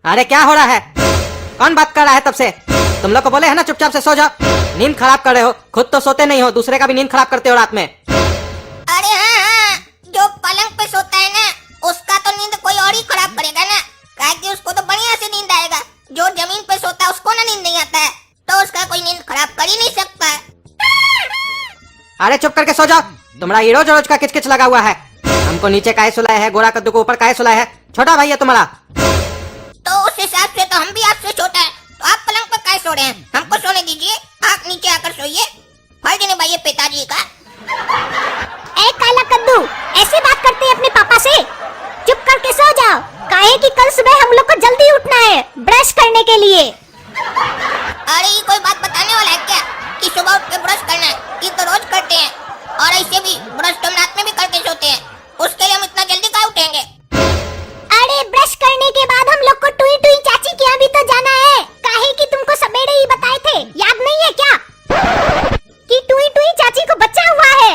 अरे क्या हो रहा है? कौन बात कर रहा है तब से? तुम लोग को बोले है ना चुपचाप से सो जाओ। नींद खराब कर रहे हो, खुद तो सोते नहीं हो, दूसरे का भी नींद खराब करते हो रात में। अरे हाँ, जो पलंग पे सोता है ना उसका तो नींद कोई और ही खराब करेगा ना, क्योंकि उसको तो बढ़िया से नींद आएगा। जो जमीन पे सोता है उसको ना नींद नहीं आता है, तो उसका कोई नींद खराब कर ही नहीं सकता। अरे चुप करके सो जाओ, तुम्हारा ये रोज रोज का किचकिच लगा हुआ है। हमको नीचे काहे सुलाया है, गोरा कद्दू को ऊपर काहे सुलाया है? छोटा भाई है तुम्हारा। तो उस हिसाब से तो हम भी आपसे छोटा है, तो आप पलंग पर काहे सो रहे हैं? हमको सोने दीजिए, आप नीचे आकर सोइए। फर्ज निभाइए पिताजी का। ए काला कद्दू, ऐसे बात करते हैं अपने पापा से? चुप करके सो जाओ, काहे कि कल सुबह हम लोग को जल्दी उठना है ब्रश करने के लिए। अरे ये कोई बात बताने वाला है क्या कि सुबह उठ के ब्रश करना है? ये तो रोज करते हैं, और ऐसे भी ब्रश तो हम रात में भी करके सोते हैं, उसके लिए हम इतना जल्दी कहाँ उठेंगे? अरे ब्रश करने के बाद हम लोग को टुई टुई चाची के यहाँ भी तो जाना है, काहे कि तुमको सवेरे ही बताए थे, याद नहीं है क्या कि टुई टुई चाची को बच्चा हुआ है?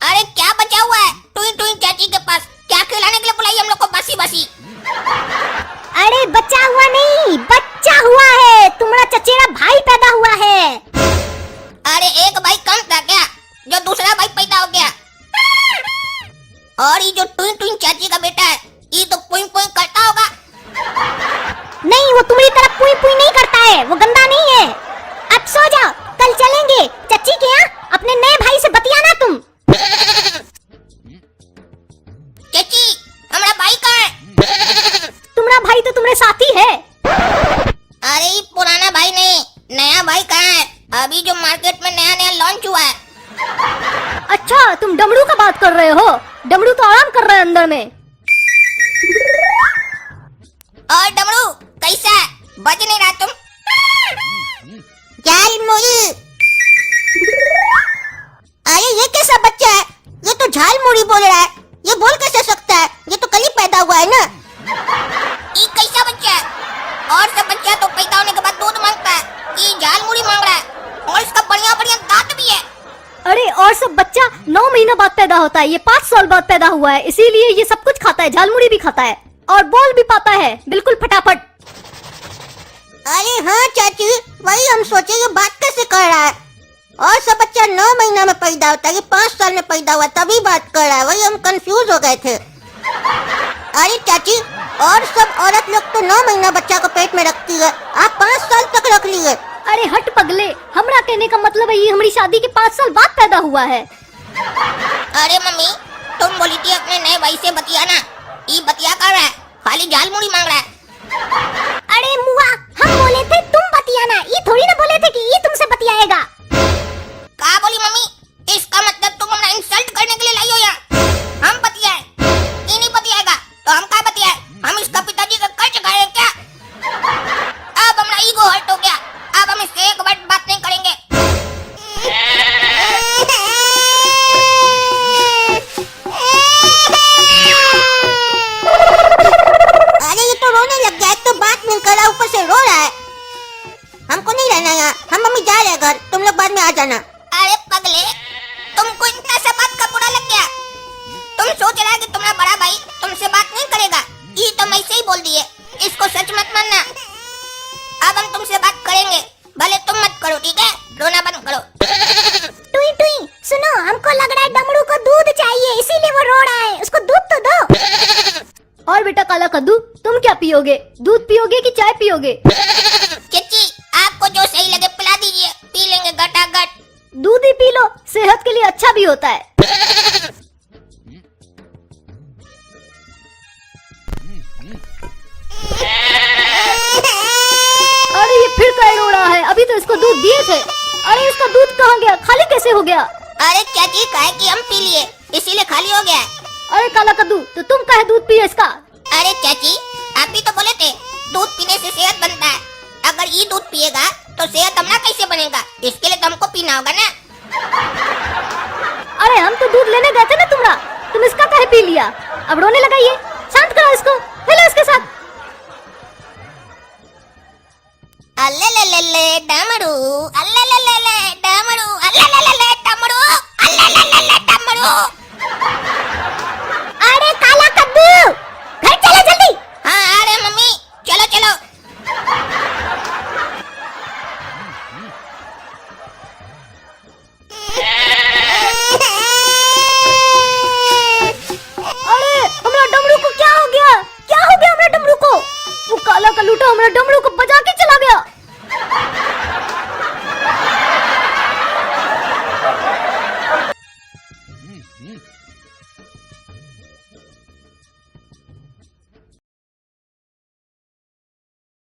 अरे क्या बचा हुआ है टुई टुई चाची के पास? क्या खिलाने के लिए बुलाई हम लोग को बासी बासी? अरे बच्चा हुआ नहीं, बच्चा हुआ है, तुम्हारा चचेरा भाई पैदा हुआ है। अरे एक भाई कम था क्या जो दूसरा भाई पैदा हो गया? और ये जो टुई टुई चाची का बेटा है ये तो पुई पुई करता होगा। नहीं, वो तुम्हारी तरफ पुई पुई नहीं करता है, वो गंदा नहीं है। अब सो जाओ, कल चलेंगे चाची के यहाँ, अपने नए भाई से बतियाना तुम। चाची हमारा भाई कहाँ है? तुम्हारा भाई तो तुम्हारे साथ ही है। अरे ये पुराना भाई नहीं, नया भाई कहाँ है? अभी जो मार्केट में नया नया लॉन्च हुआ है। अच्छा, तुम डमरू का बात कर रहे हो? डमरू तो आराम कर रहा है अंदर में। और डमरू कैसा है? बज नहीं रहा तुम? झालमुड़ी। अरे ये कैसा बच्चा है? ये तो झालमुड़ी बोल रहा है, ये बोल कैसे सकता है? ये तो कल ही पैदा हुआ है ना। ये कैसा बच्चा है? और सब बच्चा तो पैदा होने के बाद दूध मांगता है, ये झालमुड़ी मांग रहा है, और इसका बढ़िया बढ़िया दांत भी है। अरे और सब बच्चा 9 महीना बाद पैदा होता है, ये 5 साल बाद पैदा हुआ है, इसीलिए ये सब कुछ खाता है, झालमुड़ी भी खाता है और बोल भी पाता है बिल्कुल फटाफट। अरे हाँ चाची, वही हम सोचे ये बात कैसे कर रहा है। और सब बच्चा 9 महीना में पैदा होता है, ये 5 साल में पैदा हुआ तभी बात कर रहा है, वही हम कंफ्यूज हो गए थे। अरे चाची, और सब औरत लोग तो 9 महीना बच्चा को पेट में रखती है, आप 5 साल तक रख लिए। अरे हट पगले, हमरा कहने का मतलब है ये हमारी शादी के 5 साल बाद पैदा हुआ है। अरे मम्मी, तुम बोली थी अपने नए भाई से बतियाना, ये बतिया कर रहा है, खाली झालमुड़ी मांग रहा है। अरे मुआ, हम बोले थे तुम बतियाना, ये थोड़ी ना बोले थे कि ये तुमसे बतियाएगा। क्या बोली मम्मी? इसका मतलब तुम हमरा इंसल्ट करने के लिए लाई हो यहाँ? हम बतियाए, ये नहीं बतियाएगा तो हम क्या बतियाए? हम इसका पिताजी का कर्ज खाए क्या? अब हमरा ईगो हर्ट हो गया, अब हम इससे एक बार बात नहीं करेंगे। अरे ये तो रोने लग गया, एक तो बात नहीं कर रहा ऊपर से रो रहा है। हमको नहीं रहना यहाँ, हम मम्मी जा रहे हैं घर, तुम लोग बाद में आ जाना। अरे पगले, तुमको इतना सा बात का बुरा लग गया? तुम सोच रहा है कि तुम्हारा बड़ा भाई तुमसे बात नहीं करेगा, ये तो मैं से ही बोल दिए, इसको सच मत मानना। अब हम तुमसे बात करेंगे, भले तुम मत करो, ठीक है? रोना बंद करो। टुई टुई सुनो, हमको लग रहा है डमरू को दूध चाहिए, इसीलिए वो रो रहा है, उसको दूध तो दो। और बेटा काला कद्दू, तुम क्या पियोगे? दूध पियोगे कि चाय पियोगे? चची, आपको जो सही लगे पिला दीजिए, पी लेंगे गटागट। दूध ही पी लो, सेहत के लिए अच्छा भी होता है। अरे ये फिर कहीं रो रहा है, अभी तो इसको दूध दिए थे। अरे इसका दूध कहाँ गया, खाली कैसे हो गया? अरे चाची, काहे कि हम पी लिए इसीलिए खाली हो गया है। अरे काला कद्दू, तो तुम काहे दूध पिए इसका? अरे चाची, आप भी तो बोले थे दूध पीने से सेहत बनता है, अगर ये दूध पिएगा तो सेहत हमारा कैसे बनेगा? इसके लिए तो हमको पीना होगा ना। अरे हम तो दूध लेने गए थे ना तुम्हारा, तुम इसका काहे पी लिया? अब रोने लगा ये, शांत करो इसको, हिलो इसके साथ। अल्लेलेले डमरू, अल्लेलेले डमरू, अल्लेलेले डमरू, अल्लेलेले डमरू।